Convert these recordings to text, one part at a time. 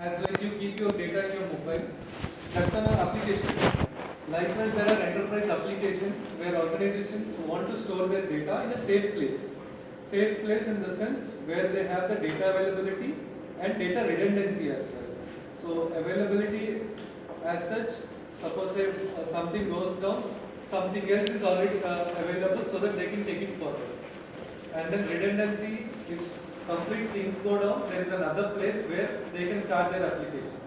as like you keep your data in your mobile, that's an application. Likewise, there are enterprise applications where organizations want to store their data in a safe place. Safe place in the sense where they have the data availability and data redundancy as well. So availability as such, suppose if something goes down, something else is already available so that they can take it forward. And then redundancy, if complete things go down, there is another place where they can start their applications.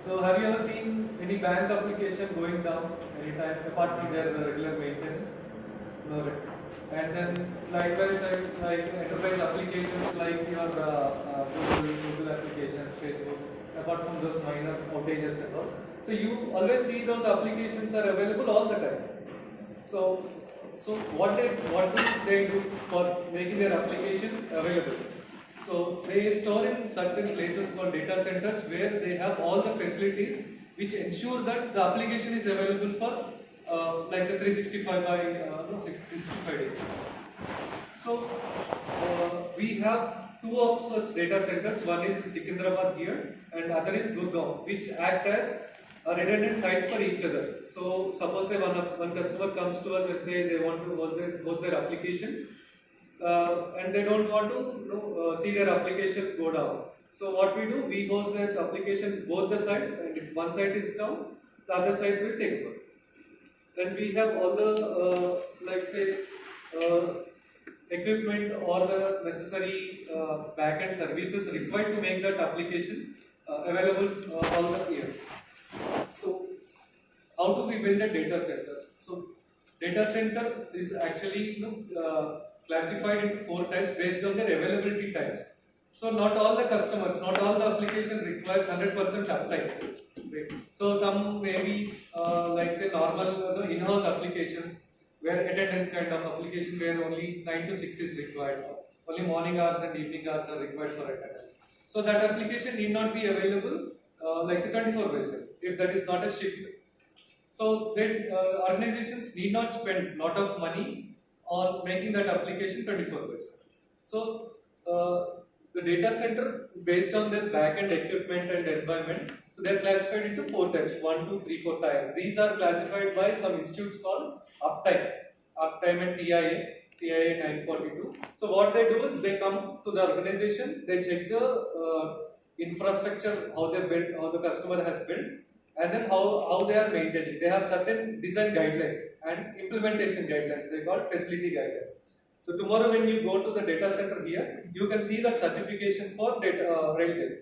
So have you ever seen any bank application going down anytime apart from their regular maintenance? No, right. And then likewise, like enterprise applications like your Google applications, Facebook, apart from those minor outages and all. So you always see those applications are available all the time. So what do they do for making their application available? So they store in certain places called data centers where they have all the facilities which ensure that the application is available for like say 365 days. So we have two of such data centers. One is in Secunderabad here, and other is Gurgaon, which act as redundant sites for each other. So suppose say one customer comes to us and say they want to host their application, and they don't want to see their application go down. So what we do, we host their application both the sites, and if one site is down, the other site will take over. Then we have all the like say equipment or the necessary backend services required to make that application available all the year. So how do we build a data center? So data center is actually classified into 4 types based on their availability types. So not all the customers, not all the application requires 100% uptime. Right? So some maybe like say normal in-house applications where attendance kind of application where only 9 to 6 is required. Only morning hours and evening hours are required for attendance. So that application need not be available like say 24/7 if that is not a shift. So then organizations need not spend lot of money on making that application 24/7. So the data center based on their backend equipment and environment, so they are classified into 4 types, 1, 2, 3, 4 types. These are classified by some institutes called Uptime and TIA 942. So what they do is they come to the organization, they check the infrastructure, how they built, how the customer has built, and then how they are maintaining. They have certain design guidelines and implementation guidelines. They call facility guidelines. So tomorrow when you go to the data center here, you can see the certification for RailTel.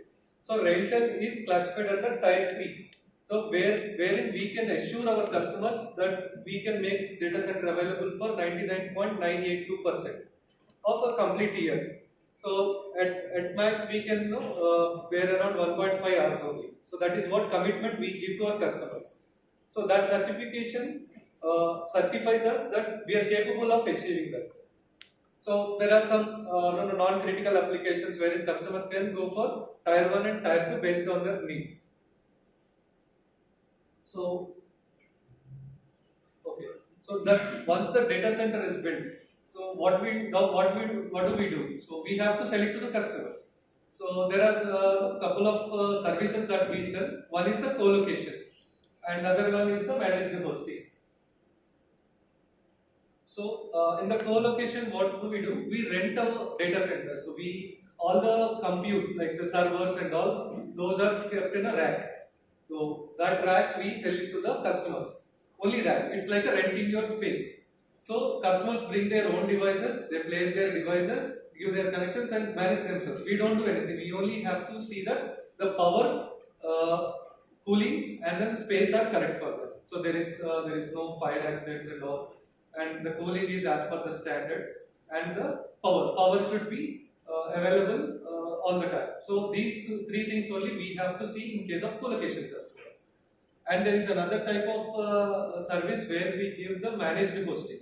So RailTel is classified under Tier 3. So wherein we can assure our customers that we can make this data center available for 99.982% of a complete year. So at max we can bear around 1.5 hours only. So that is what commitment we give to our customers. So that certification certifies us that we are capable of achieving that. So there are some non-critical applications wherein customer can go for Tier 1 and Tier 2 based on their needs. So okay, so that once the data center is built, so what do we do? So we have to sell it to the customers. So there are a couple of services that we sell. One is the co-location, and other one is the managed hosting. So in the co-location, what do? We rent our data center. So all the compute, like the servers and all, those are kept in a rack. So that racks we sell it to the customers. Only rack. It's like a renting your space. So customers bring their own devices, they place their devices, give their connections and manage themselves. We don't do anything. We only have to see that the power, cooling and then space are correct for them. So there is no fire accidents and all. And the cooling is as per the standards, and the power should be available all the time. So these 3 things only we have to see in case of co-location customers. And there is another type of service where we give the managed hosting.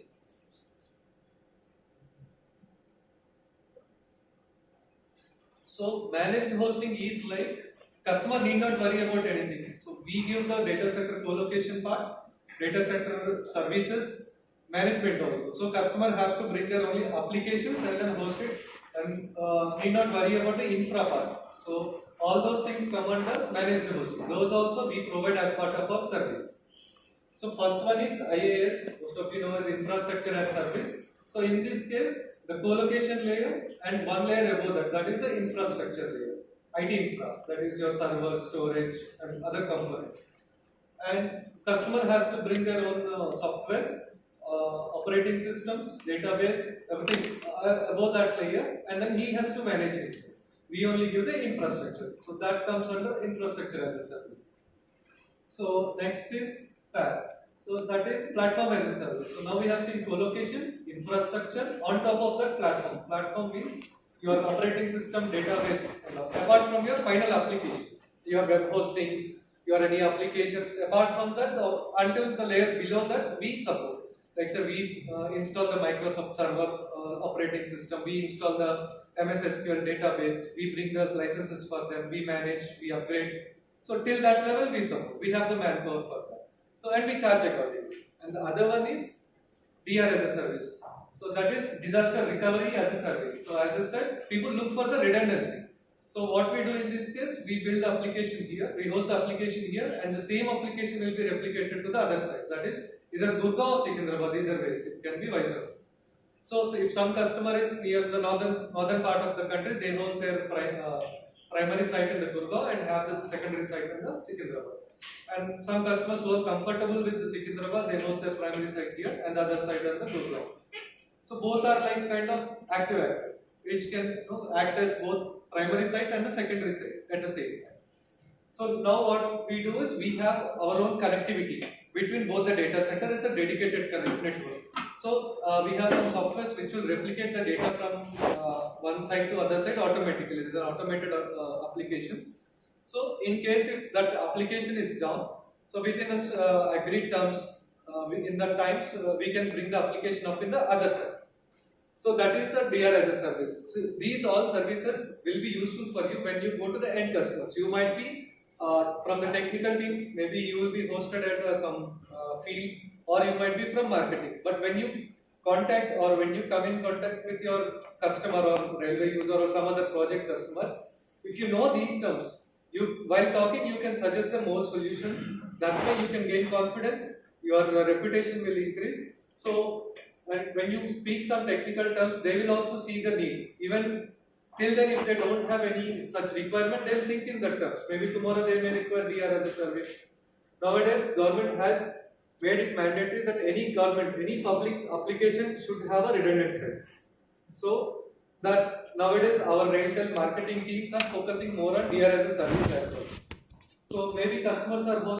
So managed hosting is like customer need not worry about anything. So we give the data center co-location part, data center services, management also. So customer have to bring their only applications and then host it, and need not worry about the infra part. So all those things come under managed hosting. Those also we provide as part of our service. So first one is IaaS, most of you know as infrastructure as service. So in this case, the co-location layer and one layer above that, that is the infrastructure layer, IT infra, that is your server, storage and other components. And customer has to bring their own softwares, operating systems, database, everything above that layer, and then he has to manage it. We only give the infrastructure, so that comes under infrastructure as a service. So next is PaaS. So that is platform as a service. So now we have seen co-location, infrastructure on top of that platform. Platform means your operating system, database, apart from your final application, your web hostings, your any applications. Apart from that, until the layer below that, we support. Like say we install the Microsoft Server operating system, we install the MS SQL database, we bring the licenses for them, we manage, we upgrade. So till that level we support. We have the manpower for that. So and we charge accordingly. And the other one is DR as a service. So that is disaster recovery as a service. So as I said, people look for the redundancy. So what we do in this case, we build the application here, we host the application here, and the same application will be replicated to the other side. That is either Gurgaon or Secunderabad, either ways. It can be vice versa. So if some customer is near the northern part of the country, they host their primary site in the Gurgaon and have the secondary site in the Secunderabad. And some customers who are comfortable with the Secunderabad, they host their primary site here and the other side on the Gurgaon. So both are like kind of active, which can act as both primary site and the secondary site at the same time. So now what we do is we have our own connectivity between both the data center. It's a dedicated network. So we have some softwares which will replicate the data from one side to other side automatically. These are automated applications. So in case if that application is down, so within agreed terms, in the times we can bring the application up in the other side. So that is a DR as a service. So these all services will be useful for you when you go to the end customers. You might be from the technical team, maybe you will be hosted at some field, or you might be from marketing. But when you contact or when you come in contact with your customer or railway user or some other project customer, if you know these terms, while talking you can suggest them more solutions. That way you can gain confidence, your reputation will increase. So when you speak some technical terms, they will also see the need. Even till then, if they don't have any such requirement, they'll think in that terms. Maybe tomorrow they may require DR as a service. Nowadays, government has made it mandatory that any public application should have a redundant set. So that nowadays our Railtel marketing teams are focusing more on DR as a service as well. So maybe customers are